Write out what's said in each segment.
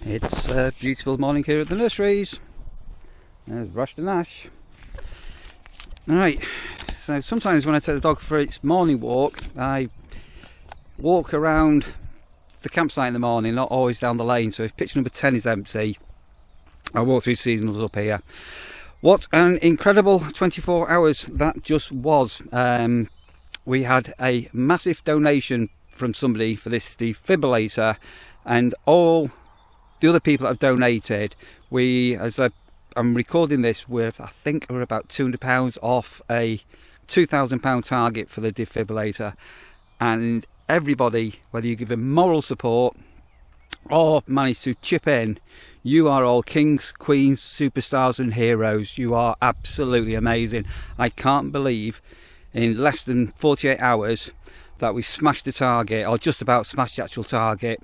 It's a beautiful morning here at the nurseries. There's Rush and Ash. Alright, so sometimes when I take the dog for its morning walk, I walk around the campsite in the morning, not always down the lane. So if pitch number 10 is empty, I walk through seasonals up here. What an incredible 24 hours that just was. We had a massive donation from somebody for this defibrillator, and all the other people that have donated, I'm recording this with, I think we're about £200 off a £2,000 target for the defibrillator, and everybody, whether you give them moral support or manage to chip in, you are all kings, queens, superstars and heroes. You are absolutely amazing. I can't believe in less than 48 hours that we smashed the target, or just about smashed the actual target.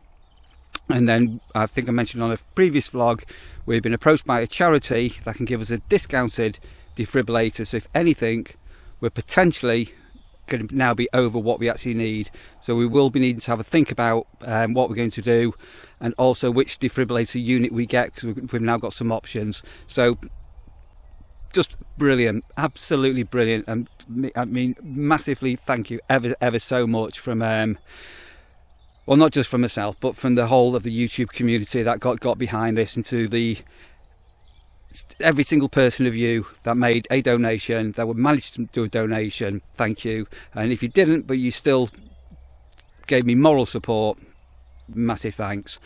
And then I think I mentioned on a previous vlog, we've been approached by a charity that can give us a discounted defibrillator. So if anything, we're potentially going to now be over what we actually need. So we will be needing to have a think about what we're going to do, and also which defibrillator unit we get, because we've now got some options. So just brilliant, absolutely brilliant. And I mean, massively thank you ever so much from well, not just from myself, but from the whole of the YouTube community that got behind this, and to every single person of you that made a donation, that would manage to do a donation. Thank you. And if you didn't, but you still gave me moral support, massive thanks.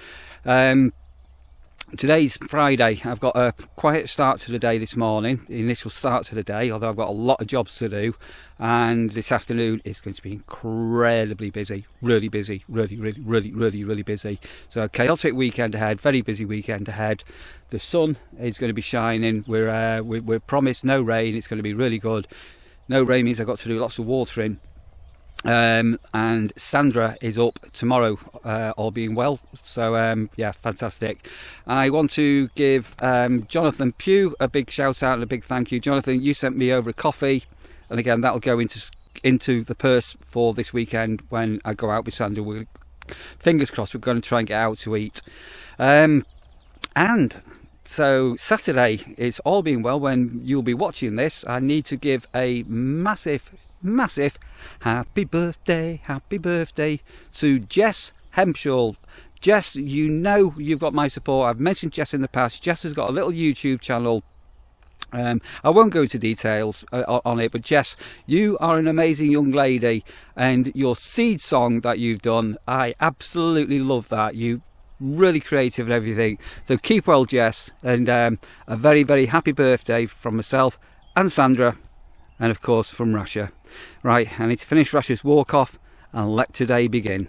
Today's Friday. I've got a quiet start to the day this morning, the initial start to the day, although I've got a lot of jobs to do. And this afternoon is going to be incredibly busy, really busy, really busy. So a chaotic weekend ahead, very busy weekend ahead. The sun is going to be shining. We're promised no rain. It's going to be really good. No rain means I've got to do lots of watering. And Sandra is up tomorrow, all being well. So yeah, fantastic. I want to give Jonathan Pugh a big shout out and a big thank you. Jonathan, you sent me over a coffee, and again that'll go into the purse for this weekend when I go out with Sandra. Fingers crossed, we're going to try and get out to eat. And so Saturday is all being well. When you'll be watching this, I need to give a massive happy birthday to Jess Hempshall. Jess, you know you've got my support. I've mentioned Jess in the past. Jess has got a little YouTube channel. I won't go into details on it, but Jess, you are an amazing young lady, and your seed song that you've done, I absolutely love that. You really creative and everything. So keep well, Jess, and a very happy birthday from myself and Sandra, and of course from Russia. Right, I need to finish Russia's walk off and let today begin.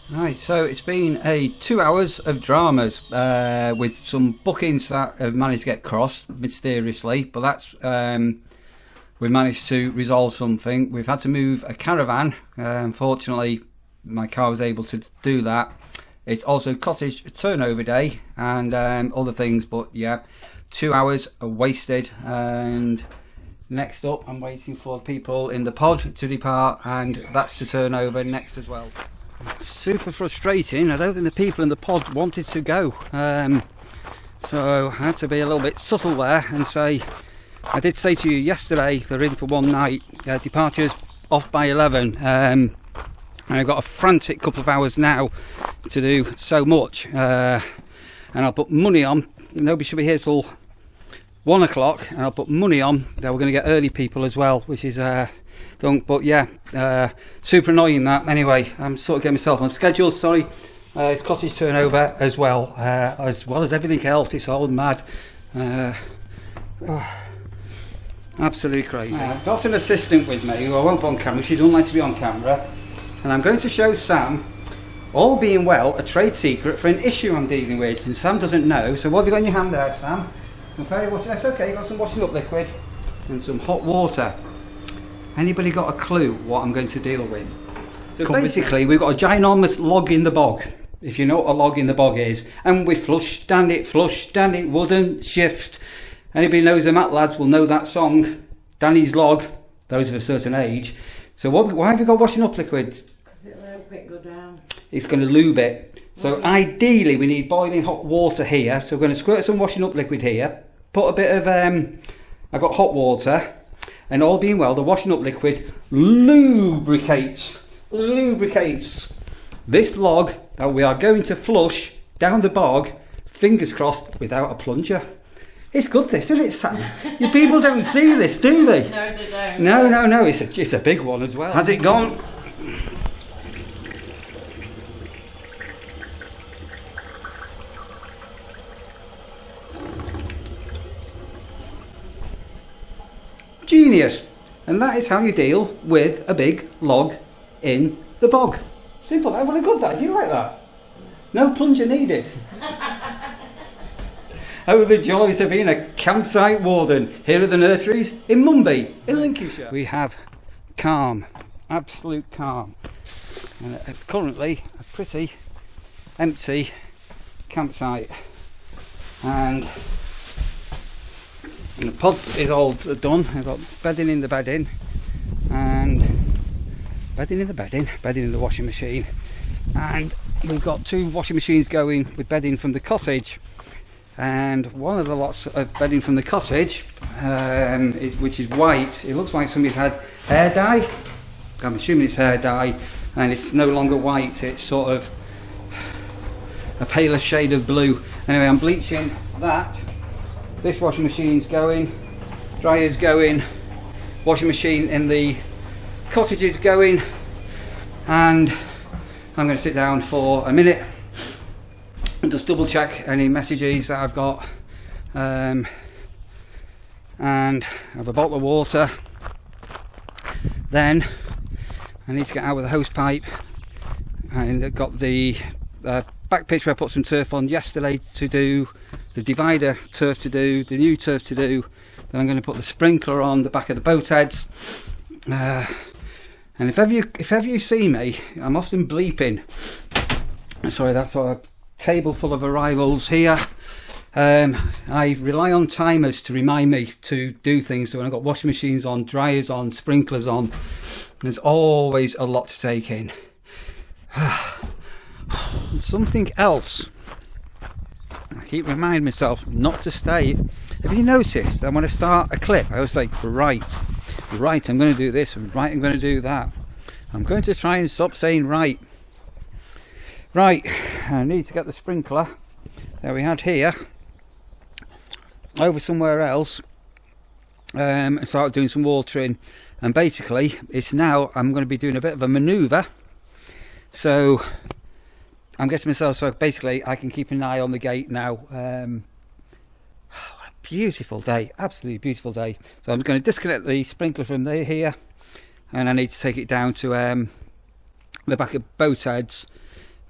Right, so it's been 2 hours of dramas with some bookings that have managed to get crossed mysteriously, but that's we managed to resolve something. We've had to move a caravan. Unfortunately, my car was able to do that. It's also cottage turnover day and other things, but yeah, 2 hours are wasted. And next up, I'm waiting for people in the pod to depart, and that's to turn over next as well. Super frustrating. I don't think the people in the pod wanted to go, so I had to be a little bit subtle there and say, I did say to you yesterday they're in for one night, departures off by 11, and I've got a frantic couple of hours now to do so much, and I'll put money on, nobody should be here till 1 o'clock, and I'll put money on that we're going to get early people as well, which is done. But yeah, super annoying that. Anyway, I'm sort of getting myself on schedule. Sorry. It's cottage turnover as well as everything else. It's all mad. Absolutely crazy. I've got an assistant with me who I won't put on camera. She doesn't like to be on camera, and I'm going to show Sam, all being well, a trade secret for an issue I'm dealing with, and Sam doesn't know. So what have you got in your hand there, Sam? Some fairy washing. That's okay. Got some washing up liquid and some hot water. Anybody got a clue what I'm going to deal with? So basically, we've got a ginormous log in the bog, if you know what a log in the bog is, and we flush, stand it, wooden, shift. Anybody knows the Mat Lads will know that song, Danny's Log, those of a certain age. So why have you got washing up liquids? Because it'll help it go down. It's going to lube it. So ideally we need boiling hot water here. So we're going to squirt some washing up liquid here. Put a bit of, I've got hot water. And all being well, the washing up liquid lubricates this log that we are going to flush down the bog, fingers crossed, without a plunger. It's good this, isn't it, Sam? You people don't see this, do they? No, they don't. No, it's a big one as well. Has it gone? Genius. And that is how you deal with a big log in the bog. Simple. What a good that. Do you like that? No plunger needed. Oh, the joys of being a campsite warden here at the nurseries in Mumby, in Lincolnshire. We have calm, absolute calm. And currently a pretty empty campsite. And the pod is all done. I've got bedding in the bedding, and bedding in the bedding, bedding in the washing machine, and we've got 2 washing machines going with bedding from the cottage. And one of the lots of bedding from the cottage, which is white, it looks like somebody's had hair dye. I'm assuming it's hair dye, and it's no longer white, it's sort of a paler shade of blue. Anyway, I'm bleaching that. This washing machine's going, dryer's going, washing machine in the cottage is going, and I'm going to sit down for a minute and just double check any messages that I've got, and have a bottle of water. Then I need to get out with a hose pipe, and I've got the back pitch where I put some turf on yesterday to do, the divider turf to do, the new turf to do. Then I'm going to put the sprinkler on the back of the boat heads. And if ever you see me, I'm often bleeping. Sorry, that's a table full of arrivals here. I rely on timers to remind me to do things. So when I've got washing machines on, dryers on, sprinklers on, there's always a lot to take in. Something else. I keep reminding myself not to stay. Have you noticed that when I start a clip, I always say, right, I'm going to do this, right, I'm going to do that. I'm going to try and stop saying right. Right, I need to get the sprinkler that we had here over somewhere else, and start doing some watering. And basically, it's now, I'm going to be doing a bit of a manoeuvre. So I'm getting myself, so basically I can keep an eye on the gate now. What a beautiful day, absolutely beautiful day. So I'm going to disconnect the sprinkler from here, and I need to take it down to the back of boat heads.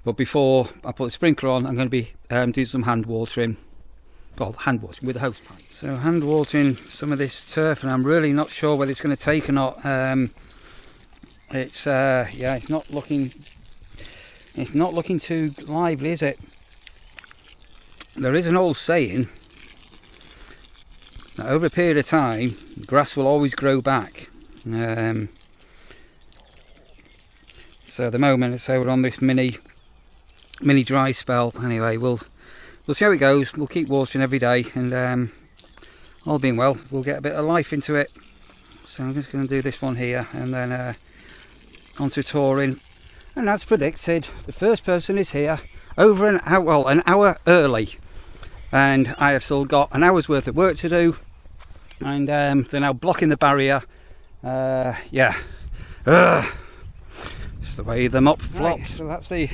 But before I put the sprinkler on, I'm going to be doing some hand watering. Well, hand watering with a hose pipe. So hand watering some of this turf, and I'm really not sure whether it's going to take or not. It's not looking too lively, is it? There is an old saying that over a period of time, grass will always grow back. So at the moment, let's say we're on this mini dry spell. Anyway, we'll see how it goes. We'll keep watering every day, and all being well, we'll get a bit of life into it. So I'm just going to do this one here, and then onto touring. And as predicted, the first person is here over an hour early, and I have still got an hour's worth of work to do. And they're now blocking the barrier. It's the way the mop flops. Right, so that's the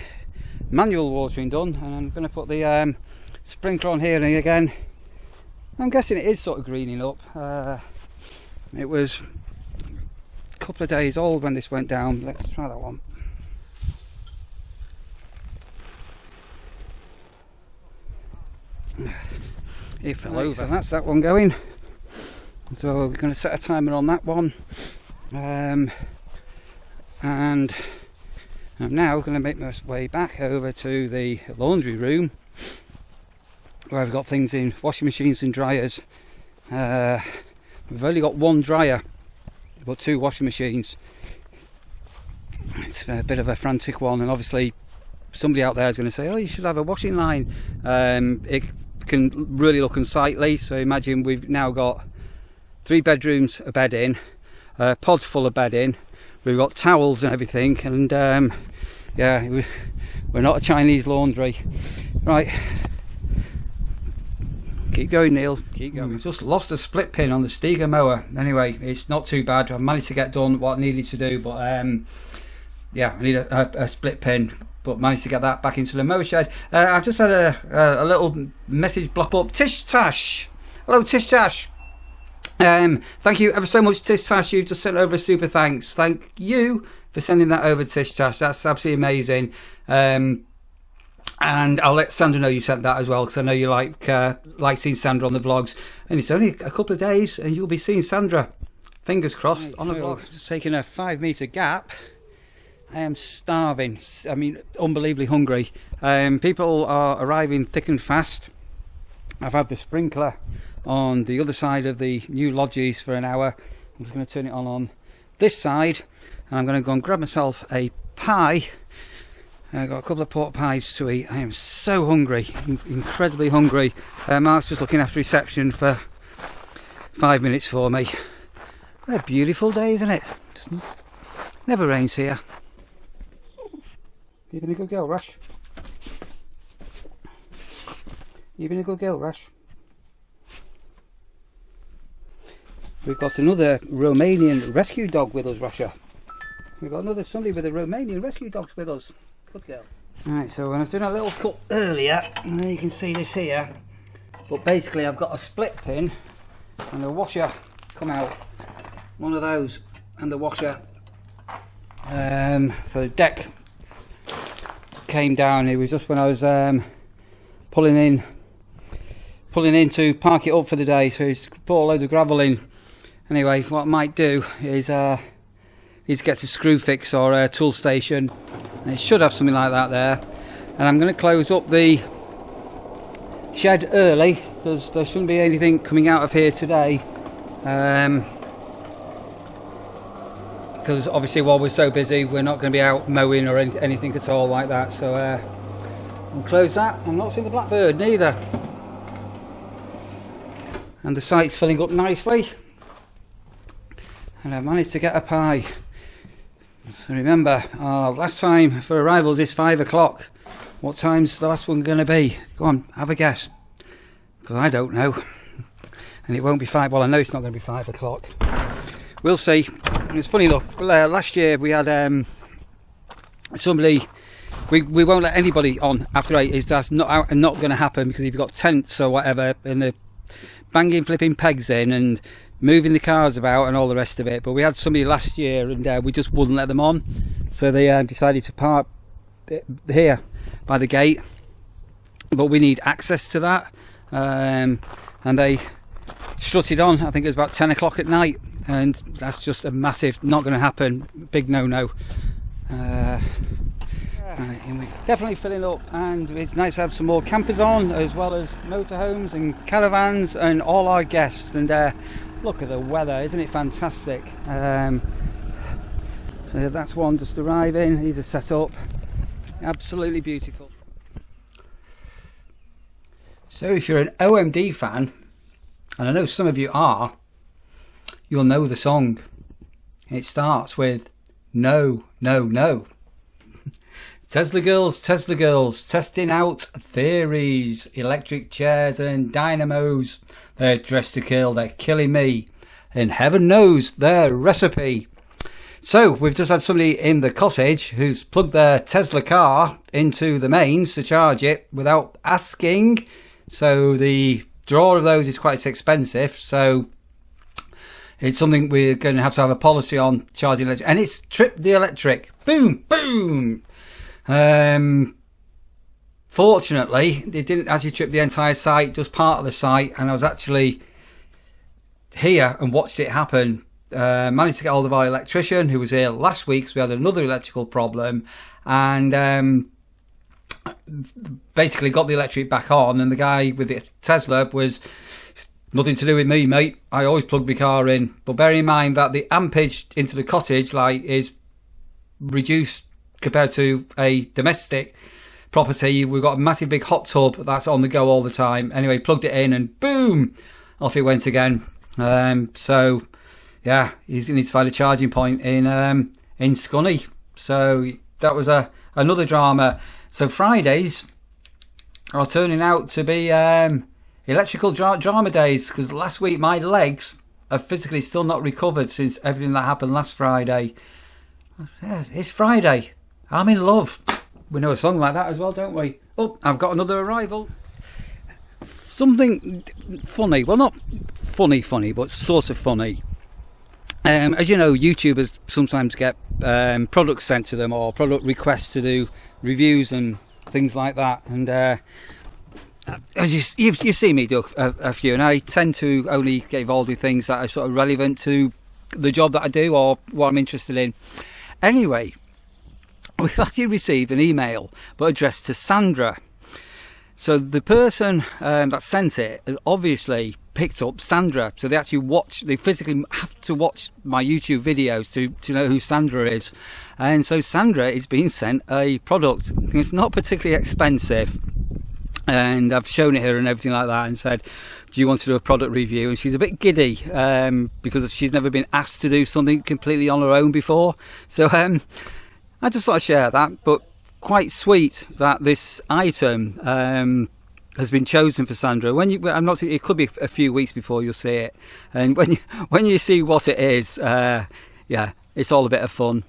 manual watering done, and I'm going to put the sprinkler on here. And again, I'm guessing it is sort of greening up. It was a couple of days old when this went down. Let's try that one. It fell over. So that's that one going. So we're going to set a timer on that one, and I'm now going to make my way back over to the laundry room, where I've got things in washing machines and dryers. We've only got one dryer, but 2 washing machines. It's a bit of a frantic one, and obviously somebody out there is going to say, oh, you should have a washing line. It can really look unsightly. So imagine we've now got 3 bedrooms, a bed in, a pod full of bedding. We've got towels and everything, and yeah, we're not a Chinese laundry. Right, keep going, Neil, keep going. We've just lost a split pin on the Stiga mower. Anyway, it's not too bad. I managed to get done what I needed to do, but yeah, I need a split pin, but managed to get that back into the mower shed. I've just had a little message blop up. Tish Tash, hello Tish Tash. Thank you ever so much, Tish Tash. You just sent over a super thanks. Thank you for sending that over, Tish Tash. That's absolutely amazing. And I'll let Sandra know you sent that as well, because I know you like seeing Sandra on the vlogs. And it's only a couple of days, and you'll be seeing Sandra, fingers crossed, on the vlog. Just taking a 5-meter gap. I am starving. I mean, unbelievably hungry. People are arriving thick and fast. I've had the sprinkler on the other side of the new lodges for an hour. I'm just going to turn it on this side, and I'm going to go and grab myself a pie. I've got a couple of pork pies to eat. I am so hungry, incredibly hungry. Mark's just looking after reception for 5 minutes for me. What a beautiful day, isn't it? Just never rains here. You been a good girl, Rash? You been a good girl, Rash? We've got another Romanian rescue dog with us, Rasha. We've got another somebody with a Romanian rescue dog with us. Good girl. Right, so when I was doing a little cut earlier, and you can see this here, but basically I've got a split pin and a washer come out. One of those and the washer. So the deck came down. It was just when I was pulling in to park it up for the day, so it's put a load of gravel in. Anyway, what I might do is need to get to screw fix or a tool station. It should have something like that there. And I'm going to close up the shed early, because there shouldn't be anything coming out of here today. Because obviously while we're so busy, we're not going to be out mowing or anything at all like that. So I'll close that. I'm not seeing the blackbird neither. And the site's filling up nicely. And I've managed to get a pie. So remember, our last time for arrivals is 5 o'clock. What time's the last one going to be? Go on, have a guess. Because I don't know. And it won't be 5. Well, I know it's not going to be 5 o'clock. We'll see. And it's funny enough, last year we had somebody... We won't let anybody on after 8. That's not going to happen, because if you've got tents or whatever, and they're banging flipping pegs in and moving the cars about and all the rest of it. But we had somebody last year, and we just wouldn't let them on, so they decided to park here by the gate. But we need access to that, and they strutted on. I think it was about 10 o'clock at night, and that's just a massive, not going to happen, big no-no. Right, definitely filling up, and it's nice to have some more campers on, as well as motorhomes and caravans and all our guests. And look at the weather, isn't it fantastic? So that's one just arriving. These are set up, absolutely beautiful. So if you're an OMD fan, and I know some of you are, you'll know the song. It starts with "No, no, no." Tesla girls, testing out theories, electric chairs and dynamos. They're dressed to kill, they're killing me. And heaven knows their recipe. So we've just had somebody in the cottage who's plugged their Tesla car into the mains to charge it without asking. So the draw of those is quite expensive. So it's something we're going to have a policy on, charging electric. And it's tripped the electric. Boom, boom. Fortunately, it didn't actually trip the entire site, just part of the site, and I was actually here and watched it happen. Managed to get hold of our electrician who was here last week, so we had another electrical problem, and basically got the electric back on. And the guy with the Tesla was, nothing to do with me, mate, I always plug my car in. But bear in mind that the ampage into the cottage light is reduced compared to a domestic, property. We've got a massive big hot tub that's on the go all the time. Anyway, plugged it in and boom, off it went again. So yeah, he's going to find a charging point in Scunny. So that was another drama. So Fridays are turning out to be electrical drama days, because last week my legs are physically still not recovered since everything that happened last Friday. It's Friday, I'm in love. We know a song like that as well, don't we? Oh, I've got another arrival. Something funny, well, not funny, but sort of funny. As you know, YouTubers sometimes get products sent to them, or product requests to do reviews and things like that. And as you've seen me do a few, and I tend to only get involved with things that are sort of relevant to the job that I do or what I'm interested in. Anyway, we've actually received an email, but addressed to Sandra. So the person that sent it has obviously picked up Sandra. So they physically have to watch my YouTube videos to know who Sandra is. And so Sandra is being sent a product. It's not particularly expensive. And I've shown it her and everything like that and said, do you want to do a product review? And she's a bit giddy because she's never been asked to do something completely on her own before. So I just thought I'd share that. But quite sweet that this item has been chosen for Sandra. It could be a few weeks before you'll see it. And when you see what it is, yeah, it's all a bit of fun.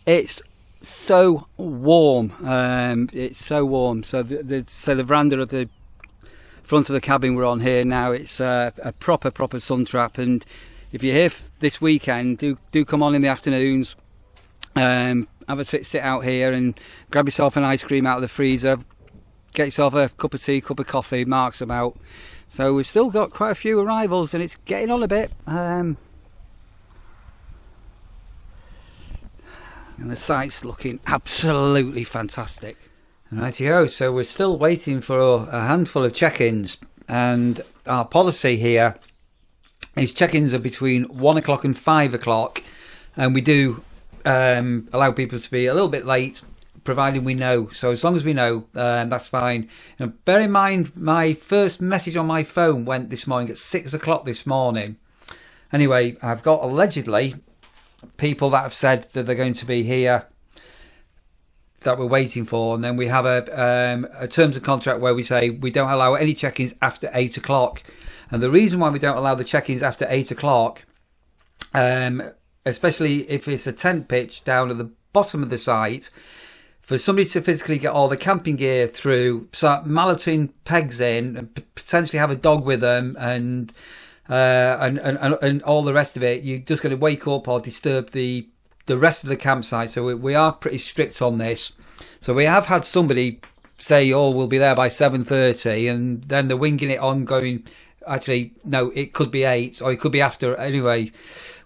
It's so warm. It's so warm. So the veranda of the front of the cabin we're on here now, it's a proper sun trap. And if you're here this weekend, do come on in the afternoons. Have a sit out here and grab yourself an ice cream out of the freezer. Get yourself a cup of tea, cup of coffee. Mark's about. So we've still got quite a few arrivals, and it's getting on a bit. And the site's looking absolutely fantastic. Rightio, so we're still waiting for a handful of check-ins, and our policy here is check-ins are between 1 o'clock and 5 o'clock, and we do allow people to be a little bit late, providing we know. So as long as we know, that's fine. And bear in mind, my first message on my phone went this morning at 6 o'clock this morning. Anyway, I've got allegedly people that have said that they're going to be here that we're waiting for, and then we have a terms of contract where we say we don't allow any check-ins after 8 o'clock. And the reason why we don't allow the check-ins after 8 o'clock, especially if it's a tent pitch down at the bottom of the site, for somebody to physically get all the camping gear through, start malleting pegs in, and potentially have a dog with them, and all the rest of it, you're just going to wake up or disturb the rest of the campsite. So we are pretty strict on this. So we have had somebody say, oh, we'll be there by 7:30, and then they're winging it on, going, actually, no, it could be 8, or it could be after. Anyway,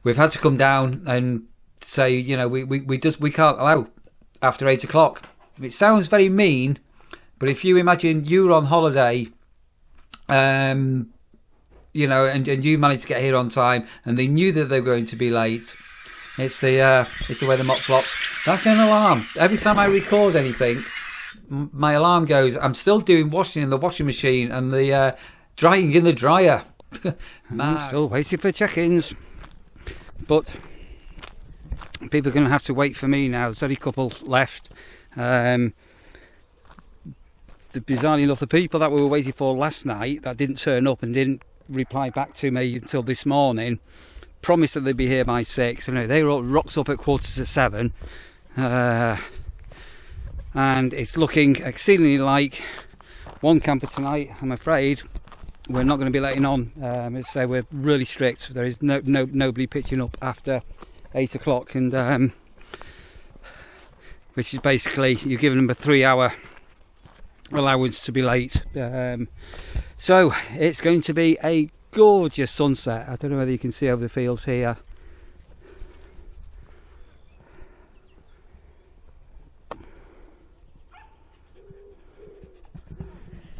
we've had to come down and say, you know, we can't allow after 8 o'clock. It sounds very mean, but if you imagine you were on holiday, you know, and you managed to get here on time, and they knew that they were going to be late. It's the way the mop flops. That's an alarm. Every time I record anything, my alarm goes. I'm still doing washing in the washing machine and the drying in the dryer. I'm still waiting for check-ins, but people are going to have to wait for me now. There's only a couple left. Bizarrely enough, the people that we were waiting for last night that didn't turn up and didn't reply back to me until this morning promised that they'd be here by 6. Anyway, they were rocks up at 6:45, and it's looking exceedingly like one camper tonight. I'm afraid we're not going to be letting on. As I say, we're really strict. There is nobody pitching up after 8 o'clock, and which is basically you're giving them a 3-hour allowance to be late. So it's going to be a gorgeous sunset. I don't know whether you can see over the fields here.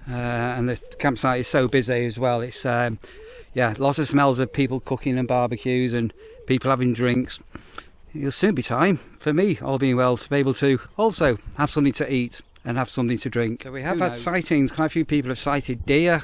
And the campsite is so busy as well. It's yeah, lots of smells of people cooking and barbecues and people having drinks. It'll soon be time for me, all being well, to be able to also have something to eat and have something to drink. So we have had sightings. Quite a few people have sighted deer.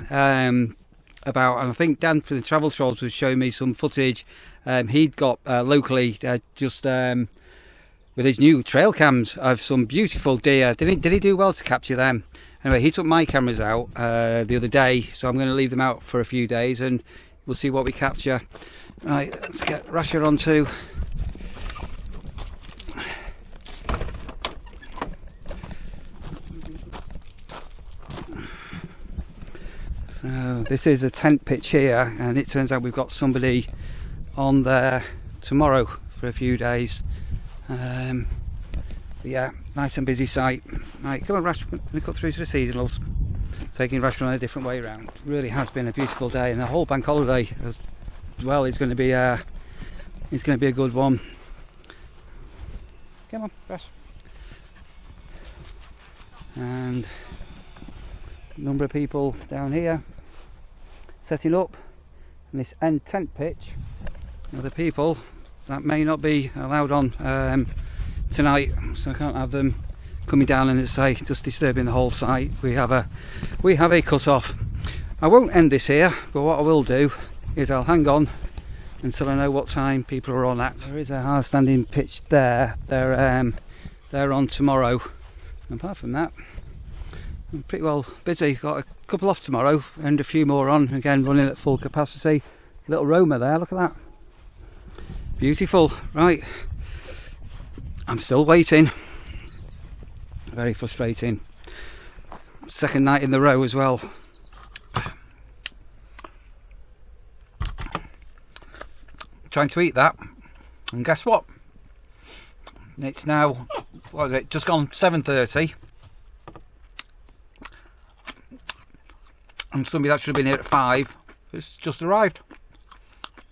About, and I think Dan from the Travel Trolls was showing me some footage he'd got locally just with his new trail cams of some beautiful deer. Did he do well to capture them? Anyway, he took my cameras out the other day, so I'm going to leave them out for a few days and we'll see what we capture. Right, let's get Rasher on too. So this is a tent pitch here, and it turns out we've got somebody on there tomorrow for a few days. Yeah, nice and busy site. Right, come on Rash, we're going to cut through to the seasonals. Taking Rash on a different way around. It really has been a beautiful day, and the whole bank holiday as well is going to be a good one. Come on, Rash. And a number of people down here setting up in this end tent pitch. Other people that may not be allowed on tonight, so I can't have them coming down and, as I say, just disturbing the whole site. We have a cut off. I won't end this here, but what I will do is I'll hang on until I know what time people are on at. There is a hard standing pitch there. They're on tomorrow. And apart from that, I'm pretty well busy. Got a couple off tomorrow and a few more on, again running at full capacity. Little Roma there, look at that. Beautiful. Right, I'm still waiting. Very frustrating. Second night in the row as well. Trying to eat that, and guess what? It's now, what is it, just gone 7:30. And somebody that should have been here at 5 has just arrived.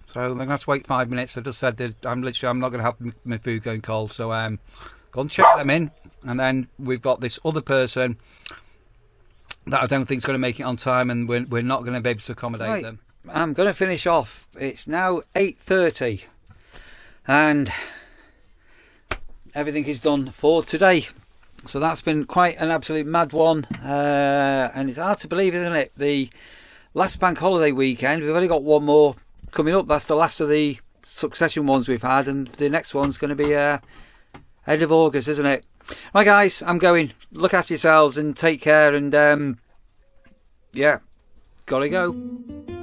So I'm going to have to wait 5 minutes. I just said that I'm not going to have my food going cold. So go and check them in. And then we've got this other person that I don't think is going to make it on time, and we're not going to be able to accommodate them. I'm going to finish off. It's now 8:30 and everything is done for today. So that's been quite an absolute mad one, and it's hard to believe, isn't it? The last bank holiday weekend, we've only got one more coming up. That's the last of the succession ones we've had, and the next one's going to be end of August, isn't it? Right guys, I'm going. Look after yourselves and take care, and yeah, gotta go.